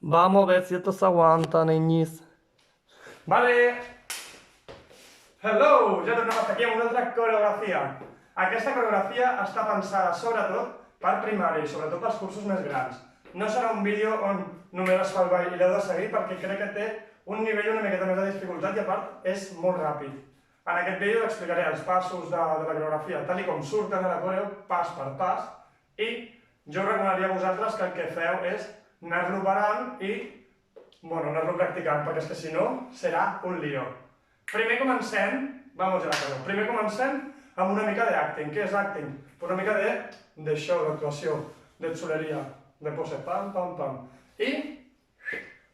Vamos a ver si esto se aguanta, niñis. Vale! Hello! Ja tornem a estar aquí amb una altra coreografia. Aquesta coreografia està pensada sobretot per primari, sobretot pels cursos més grans. No serà un vídeo on només es fa el ball i l'heu de seguir perquè crec que té un nivell una miqueta més de dificultat i a part és molt ràpid. En aquest vídeo explicaré els passos de la coreografia tal com surten a la coreo, pas per pas, i jo us recomanaria a vosaltres que el que feu és anar-lo parant i anar-lo practicant, perquè és que si no serà un lío. Primer comencem, primer comencem amb una mica d'acting. Què és acting? Una mica de show, d'actuació, de xuleria, de pose, pam, pam, pam. I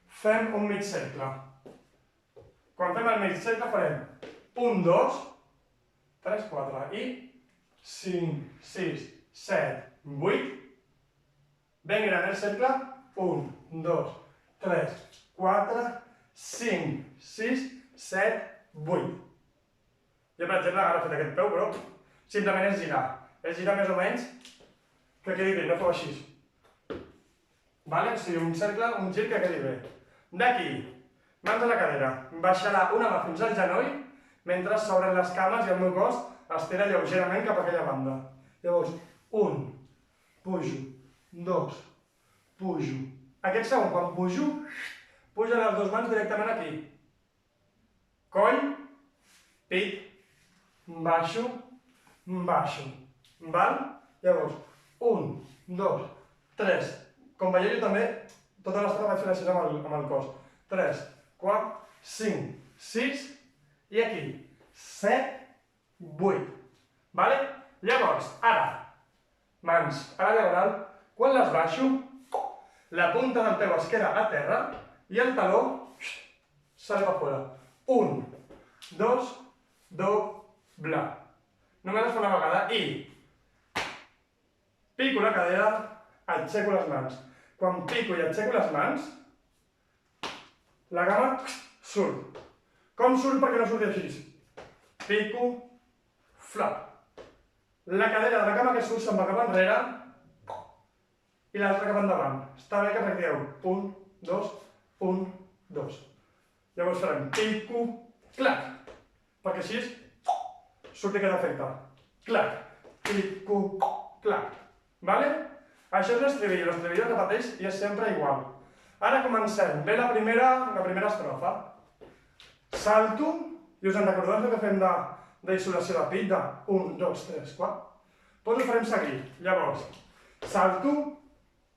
fem un mig cercle. Quan fem el mig cercle farem 1, 2, 3, 4 i 5, 6, 7, 8. Ben gran el cercle. 1, 2, 3, 4, 5, 6, 7, 8. Jo, per exemple, ara he fet aquest peu, però simplement és girar. És girar més o menys que quedi bé, no feu així. Vale? O sigui, un cercle, un gir que quedi bé. D'aquí, mans a la cadera. Baixarà una mà fins al genoll, mentre s'obren les cames i el meu cos estira lleugerament cap a aquella banda. Llavors, 1, pujo, 2, pujo. Aquest segon, quan pujo, pugen les dues mans directament aquí. Coll, pit, baixo, baixo. Val? Llavors, 1, 2, 3. Com veieu, jo també tota l'estona vaig fent així amb el cos. 3, 4, 5, 6 i aquí. 7, 8. Vale? Llavors, ara, mans a la diagonal. Quan les baixo, la punta del peu es queda a terra i el taló sale per fora. 1, 2, dobla. Només es fa una vegada i pico la cadera, aixeco les mans. Quan pico i aixeco les mans, la cama surt. Com surt perquè no surti així? Pico, flap. La cadera de la cama que surt se'n va cap enrere i l'altra cap endavant. Està bé que practiqueu. 1, 2, 1, 2. Llavors farem pico, clac. Perquè així surti aquest efecte. Clac, pico, clac. Vale? Això és l'estribillo. L'estribillo es repeteix i és sempre igual. Ara comencem. Ve la primera estrofa. Salto, i us en recordeu el que fem d'isolació de pit, de 1, 2, 3, 4? Doncs ho farem seguir. Llavors, salto,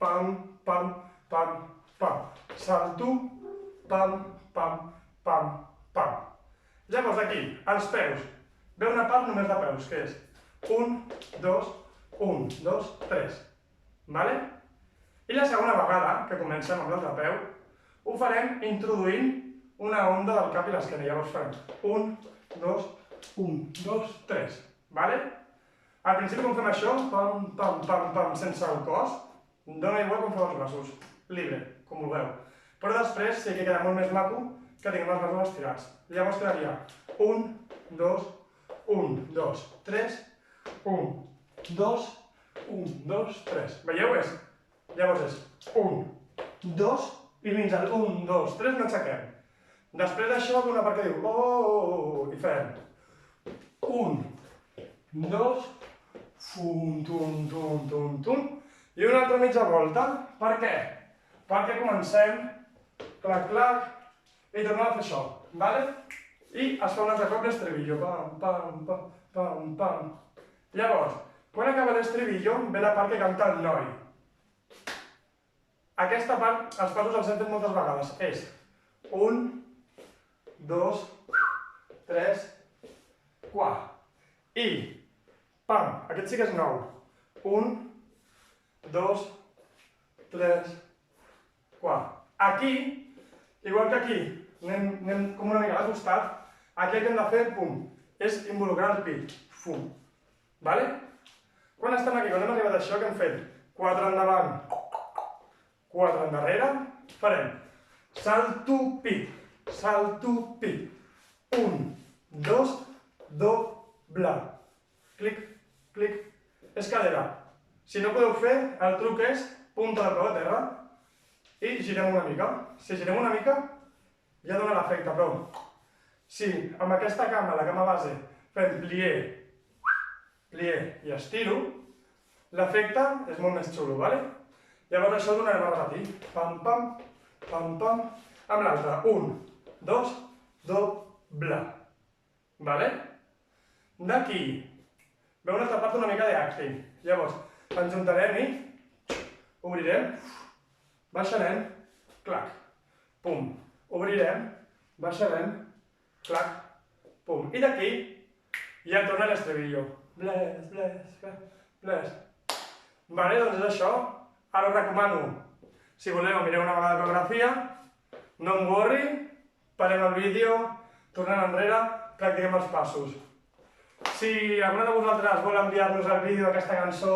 pam, pam, pam, pam. Salto, pam, pam, pam, pam. Llavors aquí, els peus. Ve una part només de peus, que és 1, 2, 1, 2, 3. Vale? I la segona vegada, que comencem amb l'altre peu, ho farem introduint una onda del cap i l'esquena. Llavors farem 1, 2, 1, 2, 3. Vale? Al principi quan fem això, pam, pam, pam, pam, sense el cos, dona igual com feu els braços, libre, com vulgueu. Però després sí que queda molt més maco que tinguem els braços estirats. Llavors quedaria 1, 2, 1, 2, 3, 1, 2, 1, 2, 3. Veieu? Llavors és 1, 2 i fins al 1, 2, 3 no aixequem. Després d'això ve una part que diu oh, i fem 1, 2, fum, tum, tum, tum, tum, i una altra mitja volta. Per què? Perquè comencem, clac, clac, i tornem a fer això, vale? I es fa un altre cop l'estribillo, pam, pam, pam, pam, pam. Llavors, quan acaba l'estribillo, ve la part que canta el noi. Aquesta part, els passos els hem fet moltes vegades. És 1, 2, 3, 4. I, pam, aquest sí que és nou. 1, 2, 3, 4. Aquí, igual que aquí, anem com una mica a costat, aquí el que hem de fer, pum, és involucrar el pit. Fum. Vale? Quan estem aquí, quan hem arribat a això, que hem fet 4 endavant, 4 endarrere, farem salto, pit, salto, pit. 1, 2, dobla. Clic, clic. És cadera. Si no podeu fer, el truc és punta del peu a terra i girem una mica. Si girem una mica, ja dona l'efecte, però si amb aquesta cama, la cama base, fem plié i estiro, l'efecte és molt més xulo, ¿vale? Llavors això ho donarem a repetir. Pam, pam, pam, pam. Amb l'altre. 1, 2, doble. Vale? D'aquí ve una altra part una mica d'acting. Llavors, ens juntarem i obrirem, baixarem, clac, pum. Obrirem, baixarem, clac, pum. I d'aquí ja torna l'estribillo. Bless, bless, bless. Vale, doncs és això. Ara us recomano, si voleu, mireu una vegada la coreografia, no em worry, parem el vídeo, tornem enrere, practiquem els passos. Si alguna de vosaltres vol enviar-nos el vídeo d'aquesta cançó,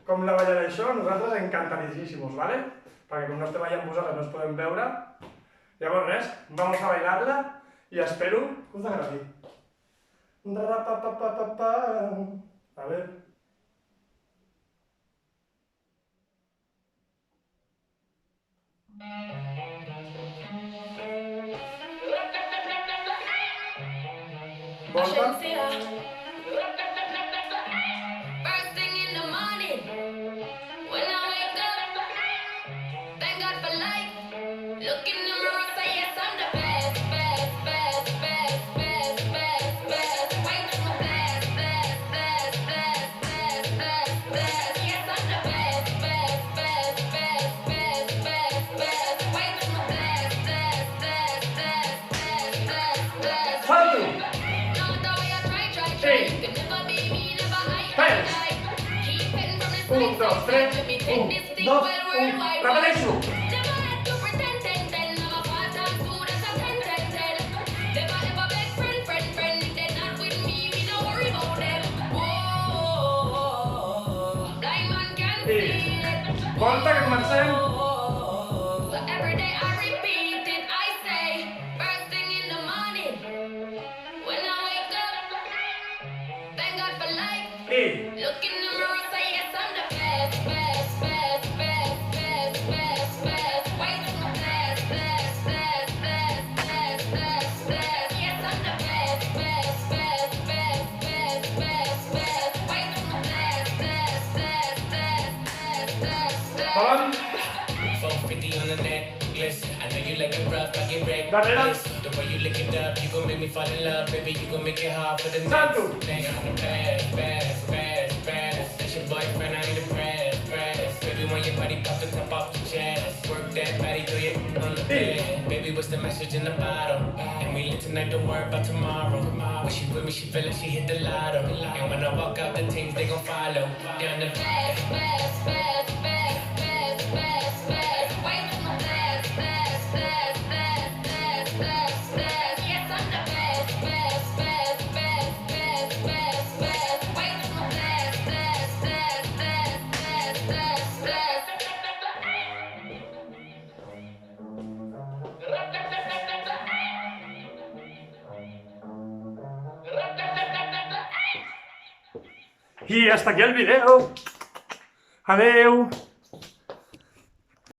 com la ballaré això, nosaltres encantadíssimos, ¿vale? Perquè com no estem allà amb vosaltres no es podem veure. Llavors res, vamos a bailar-la i espero que us agradi. Rapapapapapa. A ver. Volta. Salto. Sí. Pels. 1, 2, 3. 1, 2, 1. Repeteixo. I volta, que comencem. Bon. Darrere. Salto. Baby, what's the message in the bottle? And we live tonight, don't worry about tomorrow. When she with me, she feel like she hit the lotto. And when I walk out, the things they gon' follow. Down the I hasta aquí el video. Adeu.